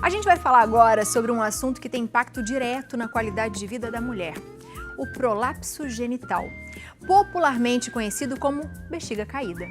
A gente vai falar agora sobre um assunto que tem impacto direto na qualidade de vida da mulher: o prolapso genital, popularmente conhecido como bexiga caída.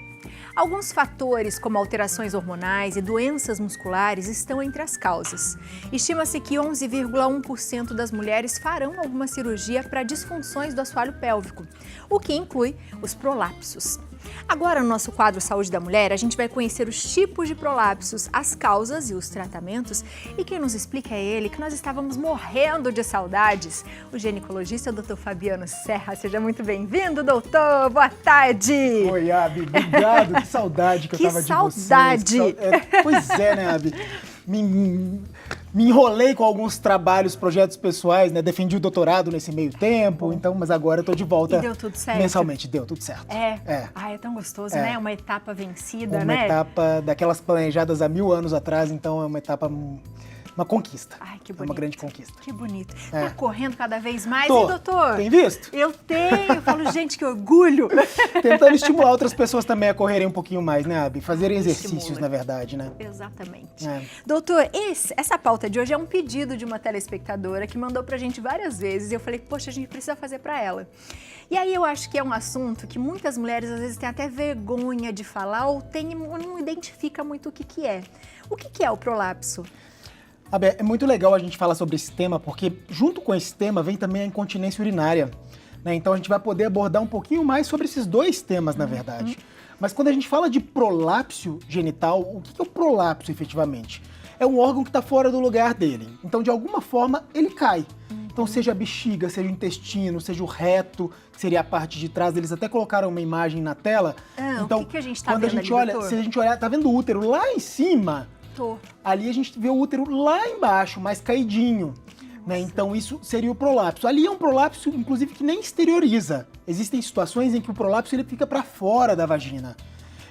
Alguns fatores, como alterações hormonais e doenças musculares, estão entre as causas. Estima-se que 11,1% das mulheres farão alguma cirurgia para disfunções do assoalho pélvico, o que inclui os prolapsos. Agora, no nosso quadro Saúde da Mulher, a gente vai conhecer os tipos de prolapsos, as causas e os tratamentos. E quem nos explica é ele, que nós estávamos morrendo de saudades, o ginecologista Dr. Fabiano Serra. Seja muito bem-vindo, doutor. Boa tarde. Oi, Abi. Obrigado. Que saudade que eu tava de você. Que saudade. Pois é, né, Abi? Me enrolei com alguns trabalhos, projetos pessoais, né? Defendi o doutorado nesse meio tempo, então, mas agora eu tô de volta. E deu tudo certo? Mensalmente, deu tudo certo. É? Ah, é tão gostoso, né? Uma etapa vencida, uma né? Uma etapa daquelas planejadas há 1000 anos atrás, então é uma etapa... Uma conquista. Ai, que bonito. É uma grande conquista. Que bonito. Tá correndo cada vez mais, Tô. hein, doutor? Tem visto? Eu tenho. Eu falo, gente, que orgulho. Tentando estimular outras pessoas também a correrem um pouquinho mais, né, Abi? Fazerem exercícios, Estimula. na verdade, né? Exatamente. É. Doutor, essa pauta de hoje é um pedido de uma telespectadora que mandou pra gente várias vezes e eu falei, poxa, a gente precisa fazer pra ela. E aí eu acho que é um assunto que muitas mulheres às vezes têm até vergonha de falar ou não identifica muito o que é. O que é o prolapso? É muito legal a gente falar sobre esse tema, porque junto com esse tema vem também a incontinência urinária, né? Então a gente vai poder abordar um pouquinho mais sobre esses dois temas, na verdade. Mas quando a gente fala de prolapso genital, o que é o prolapso efetivamente? É um órgão que está fora do lugar dele. Então, de alguma forma, ele cai. Então, seja a bexiga, seja o intestino, seja o reto, que seria a parte de trás, eles até colocaram uma imagem na tela. Então, o que a gente tá quando vendo a gente ali, olha, doutor? se a gente olhar, tá vendo o útero lá em cima? Tô. Ali a gente vê o útero lá embaixo, mais caidinho, né? Então isso seria o prolapso. Ali é um prolapso, inclusive, que nem exterioriza. Existem situações em que o prolapso ele fica para fora da vagina.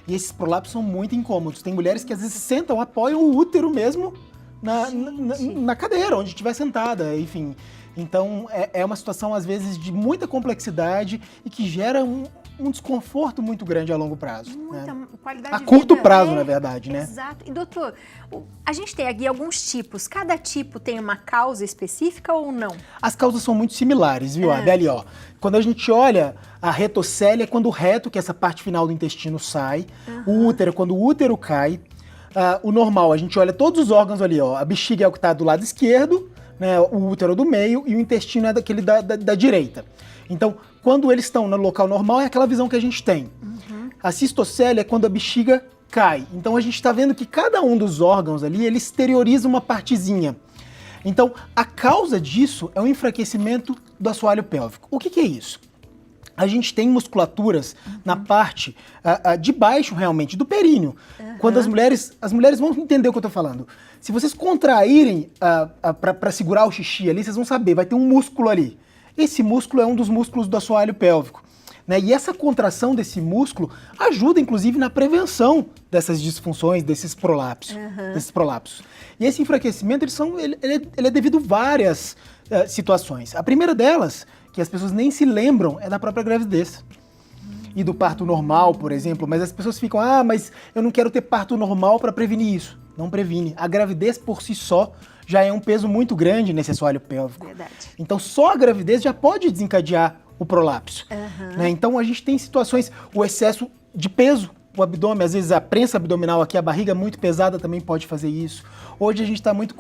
E esses prolapsos são muito incômodos. Tem mulheres que às vezes sentam, apoiam o útero mesmo na cadeira, onde estiver sentada, enfim. Então é uma situação, às vezes, de muita complexidade e que gera um desconforto muito grande a longo prazo. Muita qualidade a de curto vida. prazo, na verdade, né? Exato. E doutor, a gente tem aqui alguns tipos. Cada tipo tem uma causa específica ou não? As causas são muito similares, viu, Abi? Ali, ó. Quando a gente olha a retocélia, é quando o reto, que é essa parte final do intestino, sai. O útero é quando o útero cai. O normal, a gente olha todos os órgãos ali, ó. A bexiga é o que está do lado esquerdo, né? O útero é do meio e o intestino é daquele da direita. Então, quando eles estão no local normal, é aquela visão que a gente tem. A cistocélia é quando a bexiga cai. Então, a gente está vendo que cada um dos órgãos ali, ele exterioriza uma partezinha. Então, a causa disso é o enfraquecimento do assoalho pélvico. O que é isso? A gente tem musculaturas na parte de baixo, realmente, do períneo. Quando as mulheres vão entender o que eu tô falando. Se vocês contraírem para segurar o xixi ali, vocês vão saber, vai ter um músculo ali. Esse músculo é um dos músculos do assoalho pélvico, né? E essa contração desse músculo ajuda, inclusive, na prevenção dessas disfunções, desses prolapsos. E esse enfraquecimento, ele é devido a várias situações. A primeira delas, que as pessoas nem se lembram, é da própria gravidez. E do parto normal, por exemplo, mas as pessoas ficam, mas eu não quero ter parto normal para prevenir isso. Não previne. A gravidez por si só já é um peso muito grande nesse assoalho pélvico. Verdade. Então só a gravidez já pode desencadear o prolapso. Né? Então a gente tem situações, o excesso de peso, o abdômen, às vezes a prensa abdominal aqui, a barriga muito pesada também pode fazer isso. Hoje a gente está muito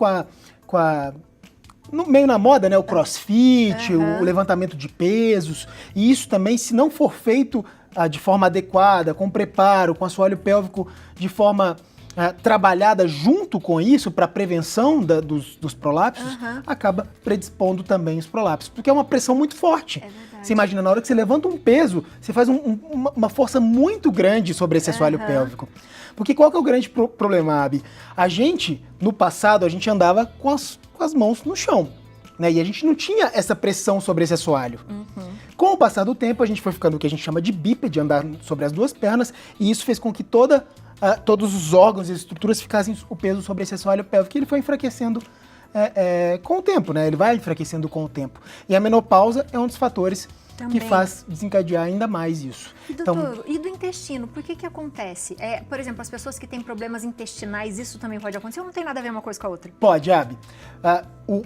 meio na moda, né? O crossfit, o levantamento de pesos. E isso também, se não for feito de forma adequada, com preparo, com assoalho pélvico de forma trabalhada junto com isso para prevenção dos prolapsos, acaba predispondo também os prolapsos, porque é uma pressão muito forte. Você imagina, na hora que você levanta um peso, você faz uma força muito grande sobre esse assoalho pélvico. Porque qual que é o grande problema, Abi? A gente, no passado, a gente andava com as mãos no chão, né? E a gente não tinha essa pressão sobre esse assoalho. Com o passar do tempo, a gente foi ficando o que a gente chama de bípede, andar sobre as duas pernas, e isso fez com que todos os órgãos e estruturas ficassem o peso sobre esse assoalho pélvico, e ele foi enfraquecendo com o tempo, né? Ele vai enfraquecendo com o tempo. E a menopausa é um dos fatores Também. que faz desencadear ainda mais isso. E, doutor, e do intestino, por que acontece? Por exemplo, as pessoas que têm problemas intestinais, isso também pode acontecer ou não tem nada a ver uma coisa com a outra? Pode, Abi.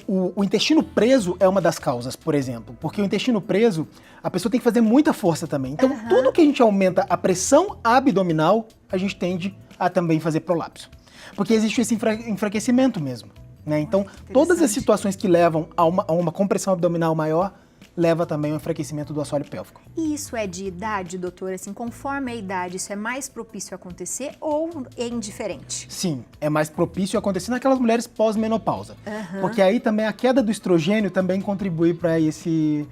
O intestino preso é uma das causas, por exemplo, porque o intestino preso, a pessoa tem que fazer muita força também. Então, tudo que a gente aumenta a pressão abdominal, a gente tende a também fazer prolapso. Porque existe esse enfraquecimento mesmo, né? Então, todas as situações que levam a uma compressão abdominal maior, leva também ao enfraquecimento do assoalho pélvico. E isso é de idade, doutor? Assim, conforme a idade, isso é mais propício a acontecer ou é indiferente? Sim, é mais propício a acontecer naquelas mulheres pós-menopausa. Porque aí também a queda do estrogênio também contribui para esse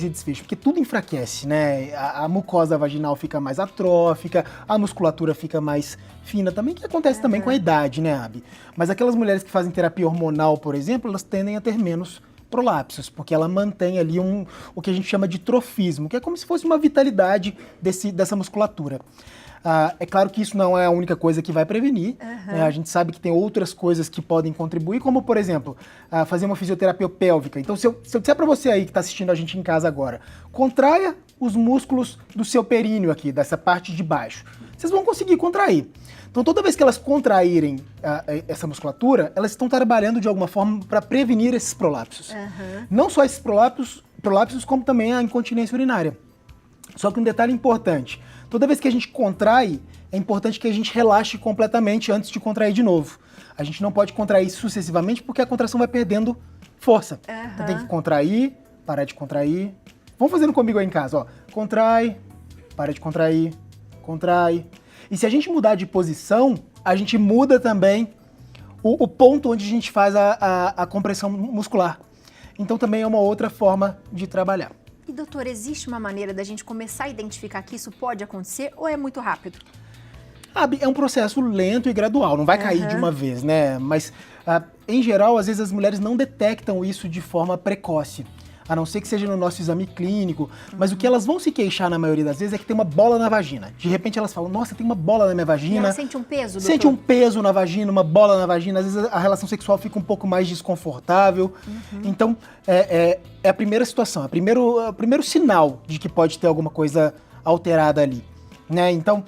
desfecho, porque tudo enfraquece, né? A mucosa vaginal fica mais atrófica, a musculatura fica mais fina também, que acontece também com a idade, né, Abi? Mas aquelas mulheres que fazem terapia hormonal, por exemplo, elas tendem a ter menos prolapsos, porque ela mantém ali o que a gente chama de trofismo, que é como se fosse uma vitalidade dessa musculatura. É claro que isso não é a única coisa que vai prevenir, né? A gente sabe que tem outras coisas que podem contribuir, como, por exemplo, fazer uma fisioterapia pélvica. Então, se eu disser para você aí que está assistindo a gente em casa agora, contraia os músculos do seu períneo aqui, dessa parte de baixo. Vocês vão conseguir contrair. Então, toda vez que elas contraírem essa musculatura, elas estão trabalhando de alguma forma para prevenir esses prolapsos. Não só esses prolapsos, como também a incontinência urinária. Só que um detalhe importante, toda vez que a gente contrai, é importante que a gente relaxe completamente antes de contrair de novo. A gente não pode contrair sucessivamente porque a contração vai perdendo força. Então tem que contrair, parar de contrair. Vamos fazendo comigo aí em casa, ó. Contrai, para de contrair, contrai. E se a gente mudar de posição, a gente muda também o ponto onde a gente faz a compressão muscular. Então também é uma outra forma de trabalhar. E, doutor, existe uma maneira da gente começar a identificar que isso pode acontecer ou é muito rápido? É um processo lento e gradual, não vai cair de uma vez, né? Mas, em geral, às vezes as mulheres não detectam isso de forma precoce. A não ser que seja no nosso exame clínico, mas o que elas vão se queixar na maioria das vezes é que tem uma bola na vagina. De repente elas falam, nossa, tem uma bola na minha vagina. E ela sente um peso, doutor? Sente um peso na vagina, uma bola na vagina, às vezes a relação sexual fica um pouco mais desconfortável. Então, é a primeira situação, é o primeiro sinal de que pode ter alguma coisa alterada ali, né? Então,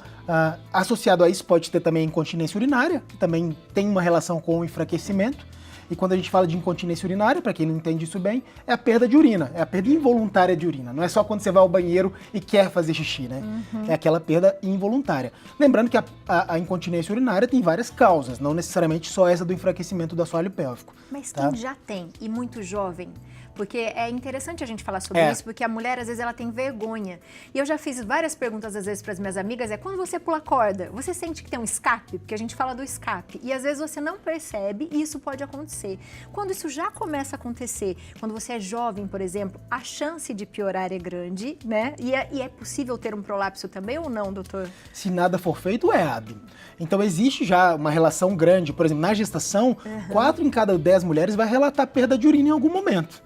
associado a isso pode ter também incontinência urinária, que também tem uma relação com o enfraquecimento. E quando a gente fala de incontinência urinária, para quem não entende isso bem, é a perda de urina, é a perda involuntária de urina. Não é só quando você vai ao banheiro e quer fazer xixi, né? É aquela perda involuntária. Lembrando que a incontinência urinária tem várias causas, não necessariamente só essa do enfraquecimento do assoalho pélvico. Mas quem já tem, e muito jovem, porque é interessante a gente falar sobre isso, porque a mulher, às vezes, ela tem vergonha. E eu já fiz várias perguntas, às vezes, para as minhas amigas, quando você pula corda, você sente que tem um escape? Porque a gente fala do escape. E, às vezes, você não percebe e isso pode acontecer. Quando isso já começa a acontecer, quando você é jovem, por exemplo, a chance de piorar é grande, né? E é possível ter um prolapso também ou não, doutor? Se nada for feito, Abi. Então, existe já uma relação grande. Por exemplo, na gestação, 4 em cada 10 mulheres vai relatar perda de urina em algum momento.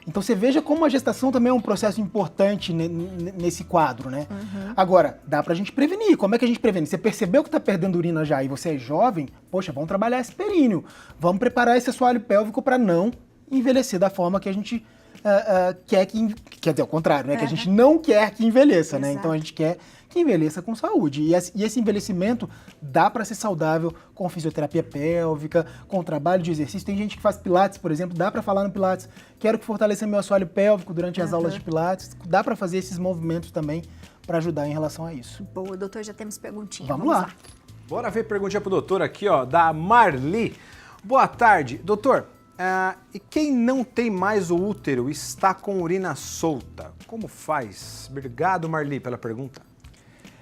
Então você veja como a gestação também é um processo importante nesse quadro, né? Agora, dá pra gente prevenir. Como é que a gente previne? Você percebeu que tá perdendo urina já e você é jovem, poxa, vamos trabalhar esse períneo. Vamos preparar esse assoalho pélvico para não envelhecer da forma que a gente quer quer dizer, ao contrário, né? Que a gente não quer que envelheça, né? Então a gente quer que envelheça com saúde. E esse envelhecimento dá para ser saudável com fisioterapia pélvica, com trabalho de exercício. Tem gente que faz pilates, por exemplo, dá para falar no pilates, quero que fortaleça meu assoalho pélvico durante as aulas de pilates. Dá para fazer esses movimentos também para ajudar em relação a isso. Boa, doutor, já temos perguntinha. Vamos lá. Bora ver perguntinha pro doutor aqui, ó, da Marli. Boa tarde, doutor. E quem não tem mais o útero está com urina solta, como faz? Obrigado, Marli, pela pergunta.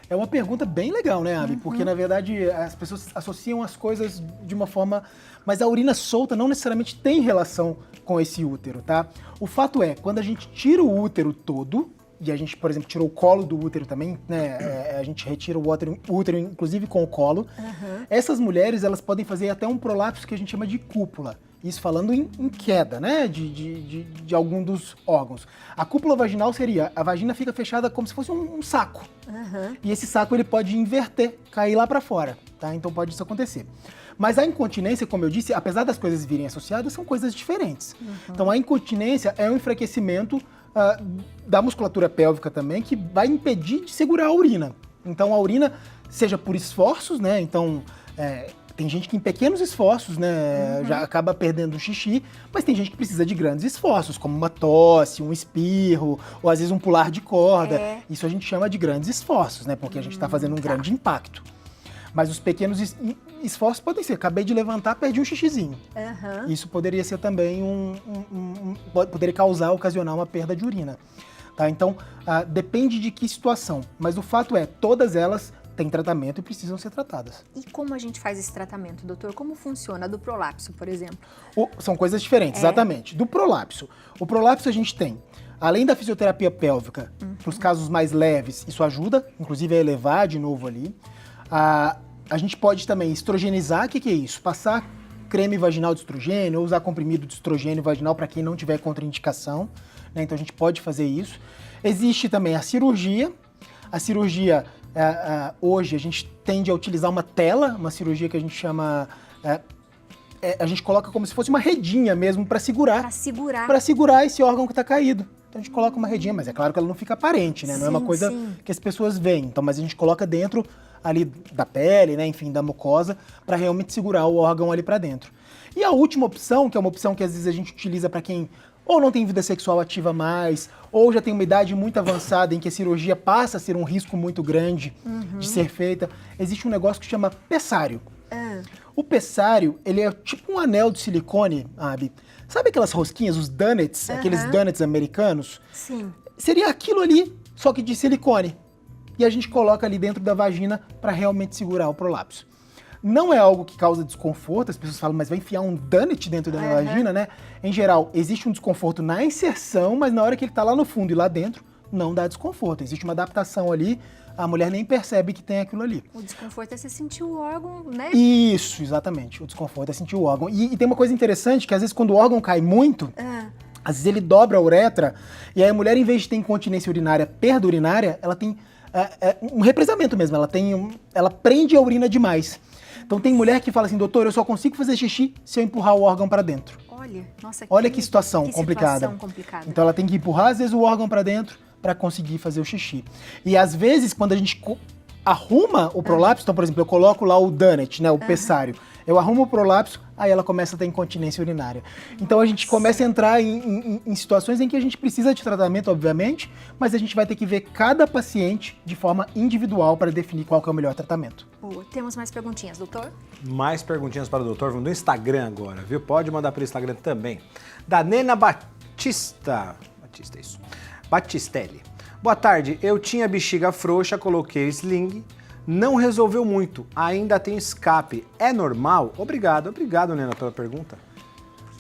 É uma pergunta bem legal, né, Abi? Porque, na verdade, as pessoas associam as coisas de uma forma... Mas a urina solta não necessariamente tem relação com esse útero, tá? O fato é, quando a gente tira o útero todo, e a gente, por exemplo, tirou o colo do útero também, né? A gente retira o útero, inclusive com o colo. Essas mulheres, elas podem fazer até um prolapso que a gente chama de cúpula. Isso falando em queda, né, de algum dos órgãos. A cúpula vaginal seria, a vagina fica fechada como se fosse um saco. E esse saco ele pode inverter, cair lá para fora, tá? Então pode isso acontecer. Mas a incontinência, como eu disse, apesar das coisas virem associadas, são coisas diferentes. Então a incontinência é um enfraquecimento da musculatura pélvica também, que vai impedir de segurar a urina. Então a urina, seja por esforços, né? Então tem gente que em pequenos esforços, né, já acaba perdendo o xixi, mas tem gente que precisa de grandes esforços, como uma tosse, um espirro, ou às vezes um pular de corda. Isso a gente chama de grandes esforços, né? Porque a gente está fazendo um grande impacto. Mas os pequenos esforços podem ser, acabei de levantar, perdi um xixizinho. Isso poderia ser também poderia ocasionar uma perda de urina. Tá? Então, depende de que situação. Mas o fato é, todas elas têm tratamento e precisam ser tratadas. E como a gente faz esse tratamento, doutor? Como funciona do prolapso, por exemplo? São coisas diferentes, exatamente. Do prolapso. O prolapso a gente tem, além da fisioterapia pélvica, para os casos mais leves, isso ajuda, inclusive a elevar de novo ali. A gente pode também estrogenizar, o que é isso? Passar creme vaginal de estrogênio ou usar comprimido de estrogênio vaginal para quem não tiver contraindicação, né? Então a gente pode fazer isso. Existe também a cirurgia. A cirurgia, hoje, a gente tende a utilizar uma tela, uma cirurgia que a gente chama... a gente coloca como se fosse uma redinha mesmo para segurar. Para segurar esse órgão que está caído. Então a gente coloca uma redinha, mas é claro que ela não fica aparente, né? Não é uma coisa que as pessoas veem. Então, mas a gente coloca dentro ali da pele, né? Enfim, da mucosa, para realmente segurar o órgão ali para dentro. E a última opção, que é uma opção que às vezes a gente utiliza para quem ou não tem vida sexual ativa mais, ou já tem uma idade muito avançada em que a cirurgia passa a ser um risco muito grande de ser feita, existe um negócio que chama pessário. O pessário, ele é tipo um anel de silicone, Abi. Sabe aquelas rosquinhas, os donuts, aqueles donuts americanos? Sim. Seria aquilo ali, só que de silicone. E a gente coloca ali dentro da vagina para realmente segurar o prolapso. Não é algo que causa desconforto, as pessoas falam, mas vai enfiar um donut dentro da vagina, né? Em geral, existe um desconforto na inserção, mas na hora que ele tá lá no fundo e lá dentro, não dá desconforto. Existe uma adaptação ali, a mulher nem percebe que tem aquilo ali. O desconforto é você sentir o órgão, né? Isso, exatamente. O desconforto é sentir o órgão. E tem uma coisa interessante, que às vezes quando o órgão cai muito, às vezes ele dobra a uretra, e aí a mulher, em vez de ter incontinência urinária, perda urinária, ela tem um represamento mesmo, ela prende a urina demais. Então tem mulher que fala assim, doutor, eu só consigo fazer xixi se eu empurrar o órgão para dentro. Olha que situação complicada. Então ela tem que empurrar, às vezes, o órgão para dentro para conseguir fazer o xixi. E às vezes, quando a gente arruma o prolapso, então, por exemplo, eu coloco lá o donut, né, o pessário, eu arrumo o prolapso, aí ela começa a ter incontinência urinária. Então a gente começa a entrar em situações em que a gente precisa de tratamento, obviamente, mas a gente vai ter que ver cada paciente de forma individual para definir qual que é o melhor tratamento. Boa. Temos mais perguntinhas, doutor? Mais perguntinhas para o doutor, vamos no Instagram agora, viu? Pode mandar pelo Instagram também. Da Nena Batistelli. Boa tarde, eu tinha bexiga frouxa, coloquei sling, não resolveu muito, ainda tem escape. É normal? Obrigado, Nena, pela pergunta.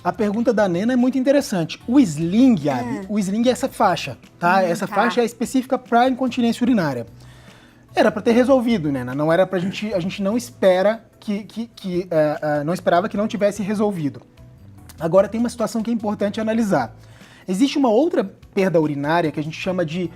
A pergunta da Nena é muito interessante. O sling, Abi, o sling é essa faixa, tá? Essa faixa é específica para incontinência urinária. Era para ter resolvido, Nena, não era pra gente, a gente não espera não esperava que não tivesse resolvido. Agora tem uma situação que é importante analisar. Existe uma outra perda urinária que a gente chama de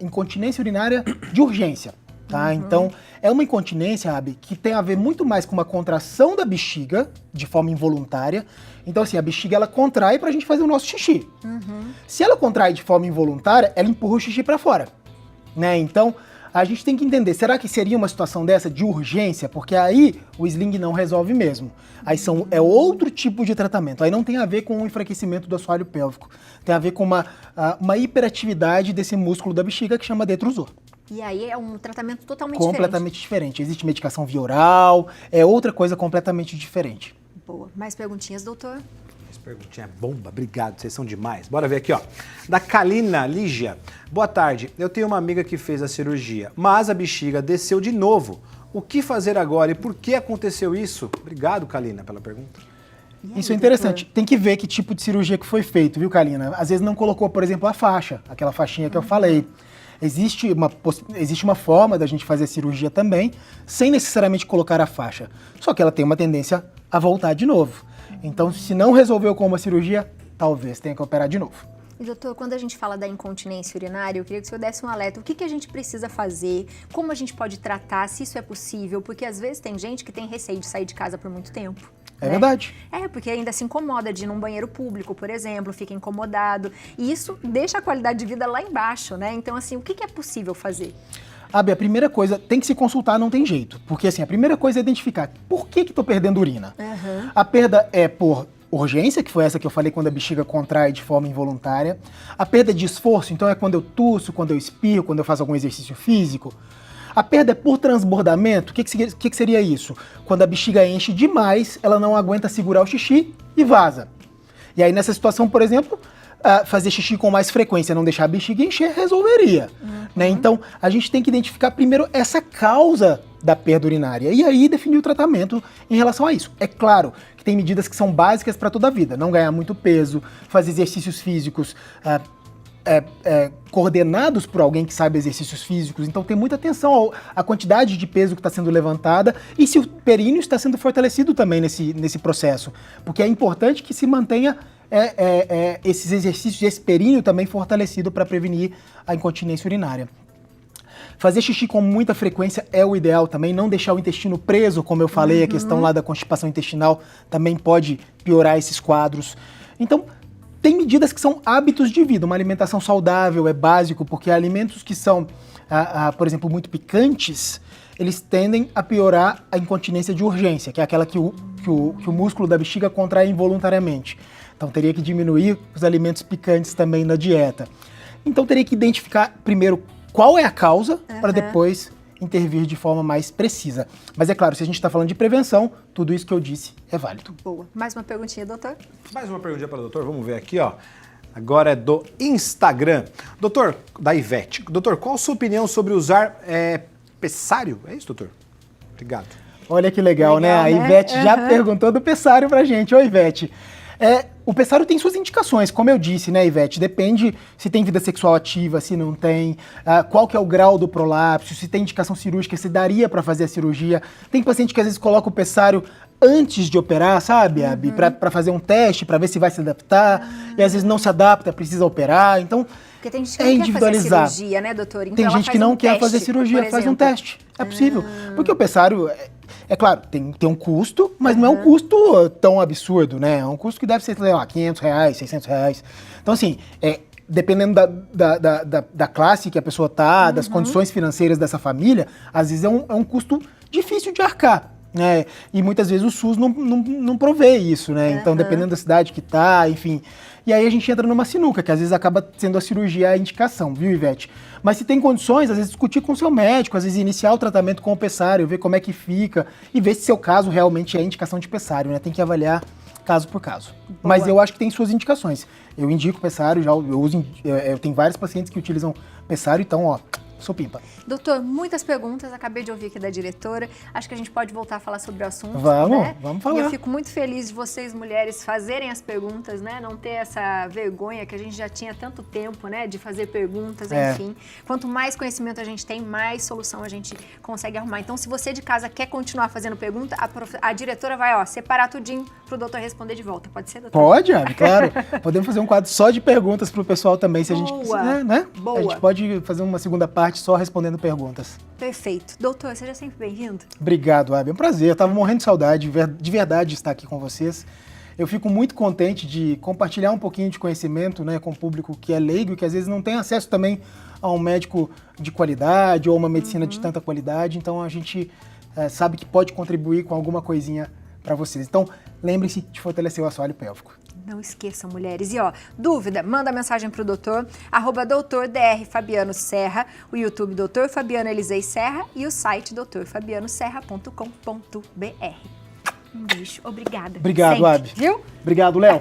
incontinência urinária de urgência. Tá? Então, é uma incontinência, Abi, que tem a ver muito mais com uma contração da bexiga, de forma involuntária. Então, assim, a bexiga, ela contrai pra gente fazer o nosso xixi. Se ela contrai de forma involuntária, ela empurra o xixi pra fora, né? Então, a gente tem que entender, será que seria uma situação dessa de urgência? Porque aí o sling não resolve mesmo. Aí é outro tipo de tratamento. Aí não tem a ver com o enfraquecimento do assoalho pélvico. Tem a ver com uma hiperatividade desse músculo da bexiga que chama detrusor. E aí é um tratamento completamente diferente. Existe medicação via oral, é outra coisa completamente diferente. Boa. Mais perguntinhas, doutor? Essa perguntinha é bomba, obrigado, vocês são demais. Bora ver aqui, ó. Da Kalina Lígia. Boa tarde, eu tenho uma amiga que fez a cirurgia, mas a bexiga desceu de novo. O que fazer agora e por que aconteceu isso? Obrigado, Kalina, pela pergunta. Isso é interessante. Tem que ver que tipo de cirurgia que foi feito, viu, Kalina? Às vezes não colocou, por exemplo, a faixa, aquela faixinha que eu falei. Existe uma forma da gente fazer a cirurgia também, sem necessariamente colocar a faixa. Só que ela tem uma tendência a voltar de novo. Então, se não resolveu com uma cirurgia, talvez tenha que operar de novo. E, doutor, quando a gente fala da incontinência urinária, eu queria que o senhor desse um alerta. O que a gente precisa fazer? Como a gente pode tratar? Se isso é possível? Porque, às vezes, tem gente que tem receio de sair de casa por muito tempo. É verdade. Porque ainda se incomoda de ir num banheiro público, por exemplo, fica incomodado. E isso deixa a qualidade de vida lá embaixo, né? Então, assim, o que é possível fazer? Abi, a primeira coisa, tem que se consultar, não tem jeito. Porque, assim, a primeira coisa é identificar por que tô perdendo urina. A perda é por urgência, que foi essa que eu falei quando a bexiga contrai de forma involuntária. A perda de esforço, então é quando eu tusso, quando eu espirro, quando eu faço algum exercício físico. A perda é por transbordamento. O que seria isso? Quando a bexiga enche demais, ela não aguenta segurar o xixi e vaza. E aí, nessa situação, por exemplo, fazer xixi com mais frequência, não deixar a bexiga encher, resolveria. Né? Então, a gente tem que identificar primeiro essa causa da perda urinária e aí definir o tratamento em relação a isso. É claro que tem medidas que são básicas para toda a vida. Não ganhar muito peso, fazer exercícios físicos coordenados por alguém que sabe exercícios físicos, então tem muita atenção à quantidade de peso que está sendo levantada e se o períneo está sendo fortalecido também nesse processo, porque é importante que se mantenha esses exercícios, esse períneo também fortalecido para prevenir a incontinência urinária. Fazer xixi com muita frequência é o ideal também, não deixar o intestino preso, como eu falei, a questão lá da constipação intestinal também pode piorar esses quadros. Então, tem medidas que são hábitos de vida. Uma alimentação saudável é básico, porque alimentos que são, por exemplo, muito picantes, eles tendem a piorar a incontinência de urgência, que é aquela que o músculo da bexiga contrai involuntariamente. Então teria que diminuir os alimentos picantes também na dieta. Então teria que identificar primeiro qual é a causa, para depois intervir de forma mais precisa. Mas é claro, se a gente está falando de prevenção, tudo isso que eu disse é válido. Boa. Mais uma perguntinha, doutor? Mais uma perguntinha para o doutor, vamos ver aqui, ó. Agora é do Instagram. Doutor, da Ivete. Doutor, qual a sua opinião sobre usar pessário? É isso, doutor? Obrigado. Olha que legal, né? A Ivete já perguntou do pessário pra gente. Ô, Ivete, o pessário tem suas indicações, como eu disse, né, Ivete? Depende se tem vida sexual ativa, se não tem, qual que é o grau do prolapso, se tem indicação cirúrgica, se daria para fazer a cirurgia. Tem paciente que às vezes coloca o pessário antes de operar, sabe, Abi? Para fazer um teste, para ver se vai se adaptar, e às vezes não se adapta, precisa operar, então porque tem gente que não quer fazer cirurgia, né, doutor? Então tem gente que não quer fazer cirurgia, faz um teste. É possível. Porque o pessário, é claro, tem um custo, mas não é um custo tão absurdo, né? É um custo que deve ser, sei lá, R$500, R$600. Então, assim, dependendo da classe que a pessoa tá, das condições financeiras dessa família, às vezes é um custo difícil de arcar. Né? E muitas vezes o SUS não provê isso, né? Então, dependendo da cidade que tá, enfim. E aí a gente entra numa sinuca, que às vezes acaba sendo a cirurgia a indicação, viu, Ivete? Mas se tem condições, às vezes discutir com o seu médico, às vezes iniciar o tratamento com o pessário, ver como é que fica e ver se seu caso realmente é indicação de pessário, né? Tem que avaliar caso por caso. Boa. Mas eu acho que tem suas indicações. Eu indico pessário, eu tenho vários pacientes que utilizam pessário, então, ó, sou pimpa. Doutor, muitas perguntas, acabei de ouvir aqui da diretora. Acho que a gente pode voltar a falar sobre o assunto. Vamos falar. E eu fico muito feliz de vocês, mulheres, fazerem as perguntas, né? Não ter essa vergonha que a gente já tinha tanto tempo, né? De fazer perguntas, enfim. Quanto mais conhecimento a gente tem, mais solução a gente consegue arrumar. Então, se você de casa quer continuar fazendo pergunta, a diretora vai, separar tudinho pro doutor responder de volta. Pode ser, doutor? Pode, Abi, claro. Podemos fazer um quadro só de perguntas pro pessoal também, se a gente quiser, né? Boa. A gente pode fazer uma segunda parte só respondendo perguntas. Perfeito. Doutor, seja sempre bem-vindo. Obrigado, Abi. É um prazer. Eu tava morrendo de saudade, de verdade, de estar aqui com vocês. Eu fico muito contente de compartilhar um pouquinho de conhecimento, né, com o público que é leigo e que às vezes não tem acesso também a um médico de qualidade ou uma medicina de tanta qualidade. Então a gente sabe que pode contribuir com alguma coisinha para vocês. Então lembre-se de fortalecer o assoalho pélvico. Não esqueçam, mulheres. E dúvida, manda mensagem pro doutor, @doutor_dr Fabiano Serra, o YouTube Doutor Fabiano Elisei Serra e o site doutorfabianoserra.com.br. Um beijo, obrigada. Obrigado, sempre, Abi. Viu? Obrigado, Léo.